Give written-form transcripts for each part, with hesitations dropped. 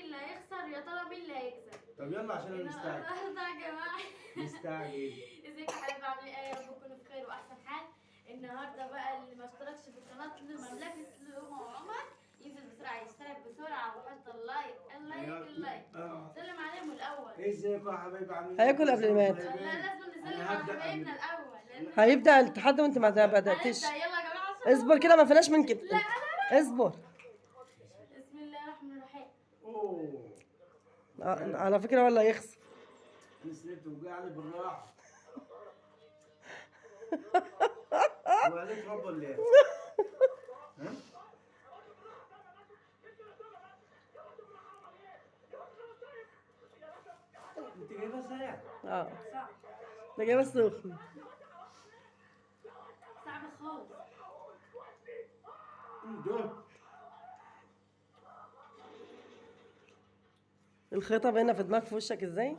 اللي هيخسر؟ يا ترى مين اللي هيكسب؟ طب يلا عشان انا مستعجل. النهارده يا جماعه مستعجل. ازيكم يا حبايبي؟ عاملين ايه؟ يا رب تكونوا بخير واحسن حال. النهارده بقى اللي ما اشتركش في قناه مملكه لؤلؤ وعمر ينزل بسرعه يشترك بسرعه ويحط اللايك اللايك. سلم عليهم الاول. ازيكم يا حبايبي عاملين ايه؟ هياكل قبل ما ياكل. لا لازم نسلم على حبايبنا الاول لأن هيبدأ التحدي وانت ما بدأتش. هنبدأ. يلا يا جماعه عشان اصبر كده، ما فيناش من كده. لا. اصبر. بسم الله الرحمن الرحيم. اوه على فكرة ولا يخسر. نسيت توجعني بالراحه. وعليك رب ولا ايه؟ ها؟ انت جايبها سريع. اه صعب ده جاي بس سخن. صعب خالص. ده الخيطة باينة في دماغك في وشك ازاي؟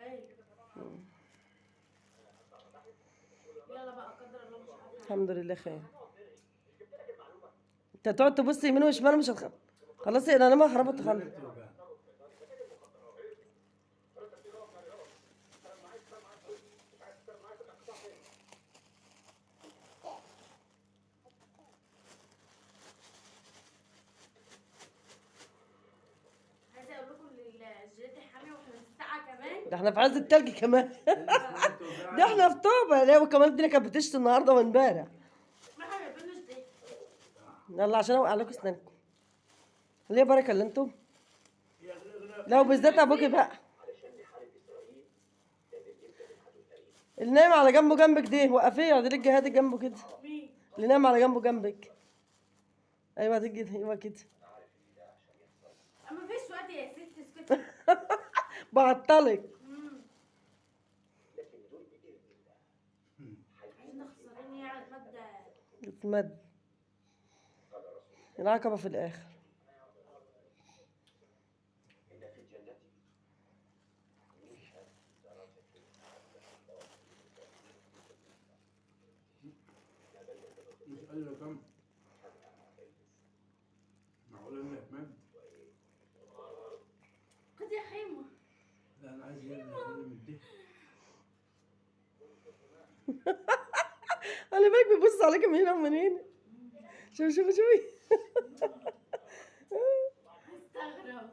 ايوه. يلا بقى قدر الله مش عارفه. الحمد لله خير. انت تقعد تبص يمين وشمال مش خلاص انا ما خربت خالص. عايزه اقول لكم الجيلاتي حامي واحنا في الساعه كمان. ده احنا في عز التلج كمان. ده احنا في طوبة. لا وكمان الدنيا كانت بتشتي النهارده وامبارح. ما احنا ما بنش دي. يلا عشان اوقع لكم اسنانكم. ليه بركة اللي انتم؟ لا وبالذات ابوكي بقى. اللي نايم على جنبه جنبك دي وقفيه اعدلي الجهاد جنبه كده. مين؟ اللي نايم على جنبه جنبك. ايوه كده ايوه كده. ما فيش وقت يا ست اسكتي. بعطلك. عايزين خسرانين يعني ماده. تتمد. العقبة في الاخر. مش قال له كم؟ معقول انك مد؟ خد يا خيمه. لا انا عايز يلا من دي. خلي بالك بيبص عليك من هنا ومن هنا. شوفي. استغرب.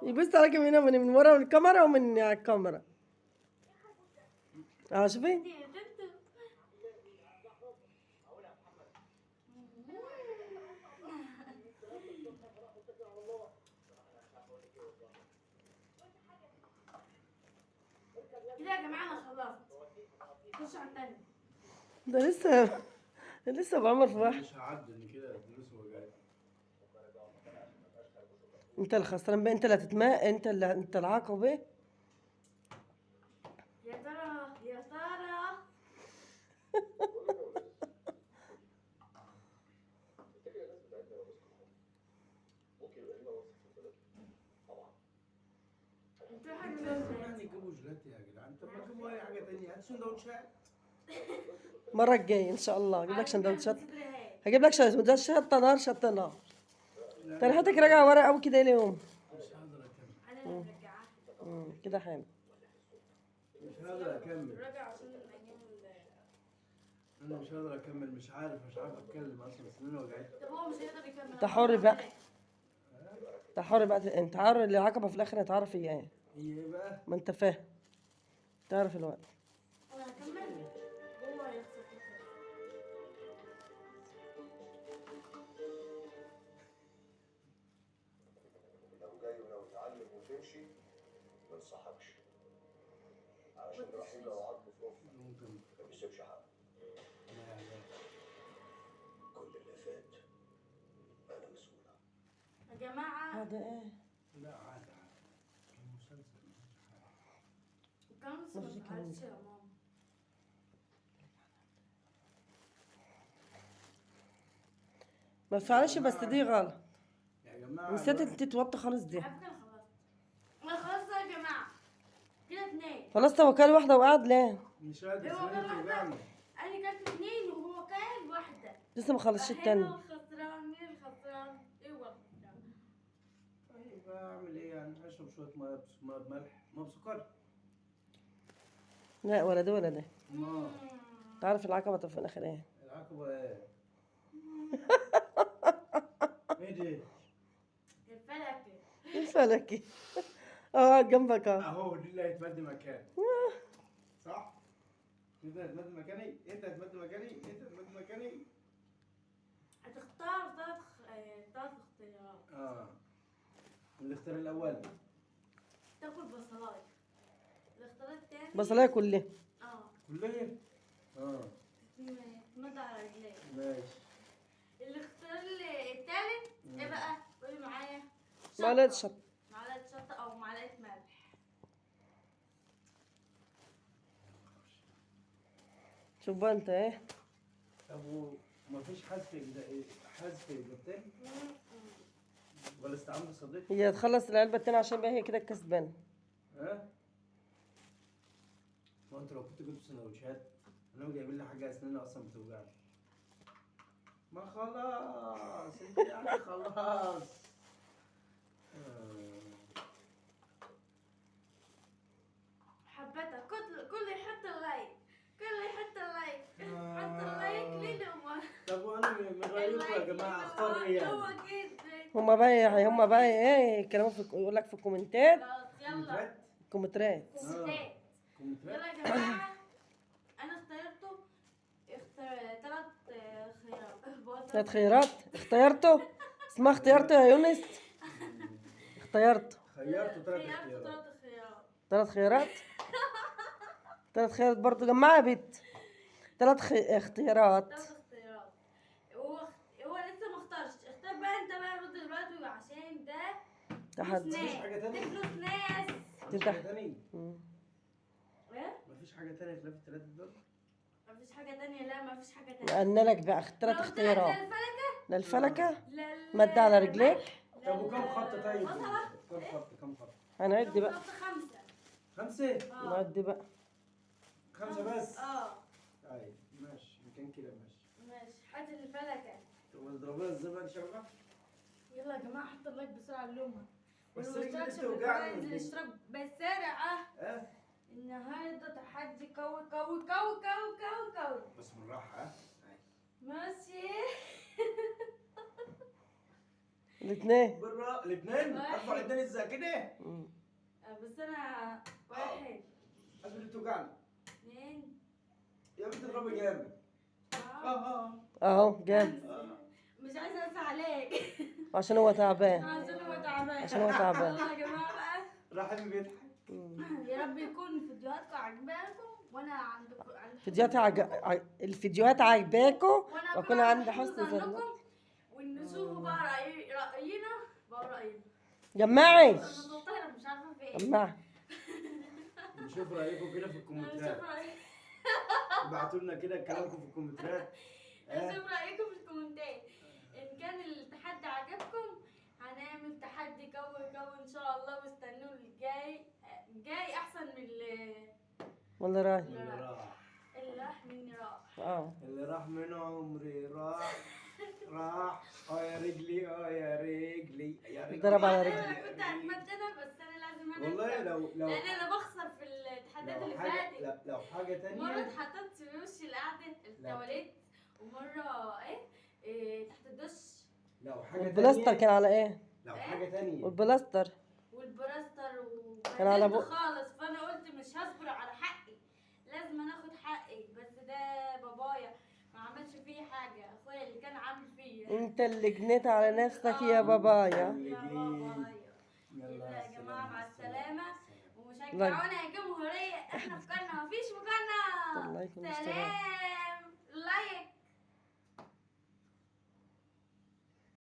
يبص عليك من هنا ومن ورا من الكاميرا ومن على الكاميرا. شوفي. انت يا بنتو. كده يا جماعه انا خلصت. خش على التاني. ده لسه بعمر في واحد. مش هعدل كده الفلوس وجاي. انت الخسران بقى، انت اللي هتتماء، انت العاقبة. يا ترى يا ترى. انتوا حاجه يعني جيبوا جلاتي يا جدعان. طب ما تجيبوا اي حاجه تانية. هات سندوتشات. المرة الجاية ان شاء الله اجيب لك سندوتشات. هجيب لك سندوتشات شطة نار شطة نار. تريحتك راجعة ورا قوي كده اليوم. مش هقدر اكمل. انا اللي مرجعاها. كده حلو. مش هقدر اكمل. راجع عشان اجيب انا مش هقدر اكمل. مش عارف اتكلم اصلا. سنين وجعت. طب هو مش هيقدر يكمل. انت حر بقى. انت حر بقى. انت عارف اللي عقبة في الاخر هتعرف هي ايه. هي ايه بقى؟ ما انت فاهم. تعرف الوقت. انا هكمل. هو هيخسر. لو جاي ولو تعلم وتمشي ما انصحكش عشان الرحيم لو عض في رفض ما بيسيبش حقه. كل اللي فات انا مسؤول عنه. يا جماعه هذا ايه؟ لا عادي. كان مسلسل. الكنز ما تزعلش يا ماما. ما تفعلش بس دي غلط. يا جماعه نسيت انت توطي خالص دي. على فكره انا خلصت. انا خلصت يا جماعه. كده 2. خلاص توكل واحدة وقعد ليه؟ مش قادر. هو كان سنين واحده. توجعني. انا كانت 2 وهو كان واحده. لسه ما خلصش التاني. انا الخسرانه. مين الخسران؟ ايه والله. طيب اعمل ايه يعني؟ اشرب شويه ميه بملح، ما بسكر. لا ولا ده ولا ده. ما تعرف العقبة في الاخر ايه؟ العقبه ايه؟ ايه دي؟ الفلكي. الفلكي. اه جنبك اه. اهو دي اللي هيتمد مكاني. صح؟ انت هتمد مكاني؟ انت هتمد مكاني؟ انت هتمد مكاني؟ هتختار ثلاث اختيارات. اه الاختيار الاول تاكل بصلاية. الاختيار الثاني بصلايه كلها. اه كلها؟ اه تمد على رجليك. ماشي. الاختيار الثالث ايه بقى؟ قولي معايا. معلقة شطة. معلقة شطة او معلقة ملح. شوف بقى انت ايه. طب ما فيش حذف اجابتين ولا استعمال صديق؟ هي تخلص العلبة التانية عشان بقى هي كده كسبانة. ها؟ ما انت لو كنت جبت سندوتشات انا جايبين لي حاجه اسناني اصلا بتوجعني. ما خلاص انت يعني خلاص. حبتها كل يحط اللايك. كل يحط اللايك. حط اللايك ليه لأمه. طب وانا من رايكم يا جماعه اختار ايه يعني؟ هو كده. هما بقى ايه يتكلموا يقول لك في الكومنتات. خلاص يلا. كومنتات. كومنتات. كومنتات؟ يلا يا جماعة. أنا اختار ثلاث خيارات. 3 خيارات اختيرته. اسمها اختيرته يا يونس. اختيرته. خيرته 3 خيارات اختيارات. 3 3 خيارات. خيارات. 3 خيارات برضه جماعة بت. 3 اختيارات. 3 اختيارات. هو لسه ما اختارش. اختار بقى انت بقى رد دلوقتي عشان ده تحدي. مفيش حاجة تانية؟ ده فلوس ناس. مفيش حاجه ثانيه؟ ايه؟ مفيش حاجه ثانيه خلاف الثلاثه دول؟ مفيش حاجة تانية. لا مفيش حاجة تانية. قلنا لك بقى 3 لو طلعت اختيارات. للفلكة. للفلكة. لل- مد على رجليك. طب وكم خط طيب؟ بصلة. كم خط؟ هنعد بقى. خط 5. 5؟ نعد بقى. 5 بس؟ اه طيب ماشي مكان كده ماشي. ماشي. هات الفلكة. طب نضربوها ازاي بقى ان شاء الله؟ يلا يا جماعة حط اللايك بسرعة اللومة. بس واللي رجلي مشتركش في بتوجعني. القناة ينزل يشترك بسرعة. ها؟ النهاردة تحدي قوي قوي قوي قوي قوي قوي. بس بالراحه ها؟ ماشي. الاثنين. بالراحه الاثنين؟ واحد. ارفع الاثنين ازاي كده؟ بس أنا 1 قلبي بتوجعني 2 يا بنت اضربي جامد. 3 اهو جامد. مش عايزة أنسى عليك. عشان هو تعبان. عشان هو تعبان. عشان هو تعبان. يلا يا جماعة بقى. راح بيضحك. يا رب يكون فيديوهاتكم عجباكم وأنا عندكم الفيديوهات عاجباكم وأنا واكون بقى عندي بحب حسن ظن. ظنكم ونشوفوا بقى رأينا بقى رأينا. جمعي. أنا مضطرة مش عارفة في إيه. جمعي. نشوف رايكم كده في الكومنتات. نشوف رأيكم. ابعتوا لنا كده كلامكم في الكومنتات. نشوف رأيكم في الكومنتات. إن كان التحدي عجبكم هنعمل تحدي قوي قوي إن شاء الله. واستنوا الجاي أحسن من والله راي. اللي راح اللي راح مني راح. اللي راح من عمري راح. يا رجلي يا رجلي يا رجلي. ضرب على أنا رجلي. كنت هتمدنا بس أنا لازم أنا والله أكسب. لو لأن أنا بخسر في التحديات اللي فاتت. لو حاجة مرة تانية. اتحطيت في وشي القعدة التواليت ومرة إيه تحت الدش. لو حاجة والبلاستر تانية. كان على ايه؟ لو حاجة تانية. والبلاستر والبراستر كان على وبهدلت بق. خالص. فانا قلت مش هصبر على حقي. لازم انا اخد حقي. بس ده بابايا ما عملش فيه حاجه. اخويا اللي كان عامل فيا. انت اللي جنيت على نفسك يا بابايا. يا بابايا. يلا يا جماعه مع السلامه. ومشجعونا يا جمهوريه. احنا في قناه مفيش مقارنه. الله يكون سلام. لايك.